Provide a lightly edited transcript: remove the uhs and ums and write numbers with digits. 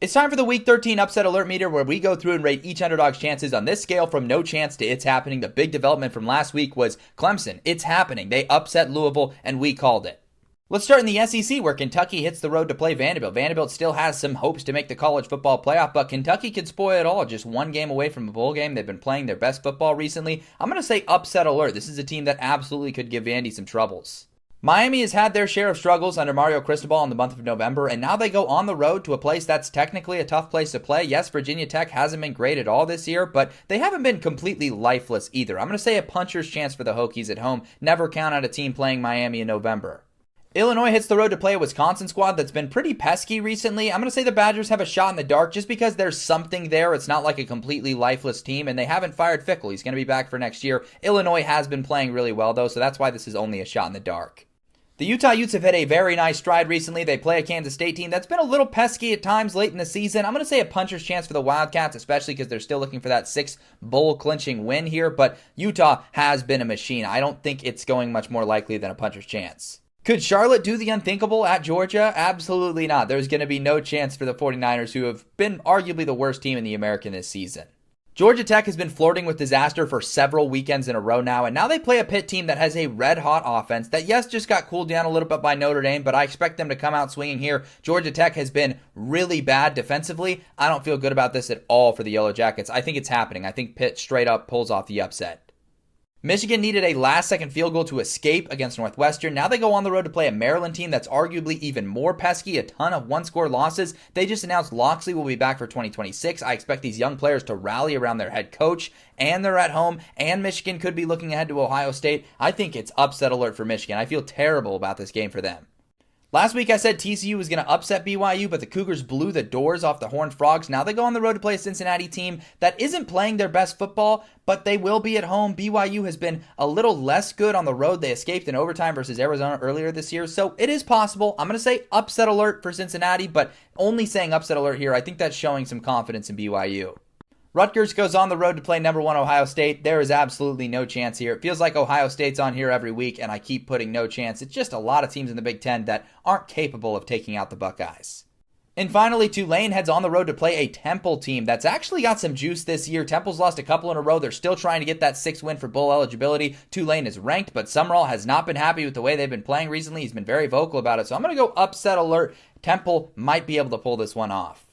It's time for the Week 13 Upset Alert Meter, where we go through and rate each underdog's chances on this scale from no chance to it's happening. The big development from last week was Clemson. It's happening. They upset Louisville, and we called it. Let's start in the SEC, where Kentucky hits the road to play Vanderbilt. Vanderbilt still has some hopes to make the college football playoff, but Kentucky could spoil it all. Just one game away from a bowl game. They've been playing their best football recently. I'm going to say upset alert. This is a team that absolutely could give Vandy some troubles. Miami has had their share of struggles under Mario Cristobal in the month of November, and now they go on the road to a place that's technically a tough place to play. Yes, Virginia Tech hasn't been great at all this year, but they haven't been completely lifeless either. I'm going to say a puncher's chance for the Hokies at home. Never count out a team playing Miami in November. Illinois hits the road to play a Wisconsin squad that's been pretty pesky recently. I'm going to say the Badgers have a shot in the dark just because there's something there. It's not like a completely lifeless team, and they haven't fired Fickell. He's going to be back for next year. Illinois has been playing really well, though, so that's why this is only a shot in the dark. The Utah Utes have hit a very nice stride recently. They play a Kansas State team that's been a little pesky at times late in the season. I'm going to say a puncher's chance for the Wildcats, especially because they're still looking for that 6th bowl-clinching win here, but Utah has been a machine. I don't think it's going much more likely than a puncher's chance. Could Charlotte do the unthinkable at Georgia? Absolutely not. There's going to be no chance for the 49ers, who have been arguably the worst team in the American this season. Georgia Tech has been flirting with disaster for several weekends in a row now, and now they play a Pitt team that has a red-hot offense that, yes, just got cooled down a little bit by Notre Dame, but I expect them to come out swinging here. Georgia Tech has been really bad defensively. I don't feel good about this at all for the Yellow Jackets. I think it's happening. I think Pitt straight up pulls off the upset. Michigan needed a last-second field goal to escape against Northwestern. Now they go on the road to play a Maryland team that's arguably even more pesky, a ton of one-score losses. They just announced Loxley will be back for 2026. I expect these young players to rally around their head coach, and they're at home, and Michigan could be looking ahead to Ohio State. I think it's upset alert for Michigan. I feel terrible about this game for them. Last week I said TCU was going to upset BYU, but the Cougars blew the doors off the Horned Frogs. Now they go on the road to play a Cincinnati team that isn't playing their best football, but they will be at home. BYU has been a little less good on the road. They escaped in overtime versus Arizona earlier this year, so it is possible. I'm going to say upset alert for Cincinnati, but only saying upset alert here. I think that's showing some confidence in BYU. Rutgers goes on the road to play number 1 Ohio State. There is absolutely no chance here. It feels like Ohio State's on here every week, and I keep putting no chance. It's just a lot of teams in the Big Ten that aren't capable of taking out the Buckeyes. And finally, Tulane heads on the road to play a Temple team that's actually got some juice this year. Temple's lost a couple in a row. They're still trying to get that 6th win for bowl eligibility. Tulane is ranked, but Summerall has not been happy with the way they've been playing recently. He's been very vocal about it, so I'm going to go upset alert. Temple might be able to pull this one off.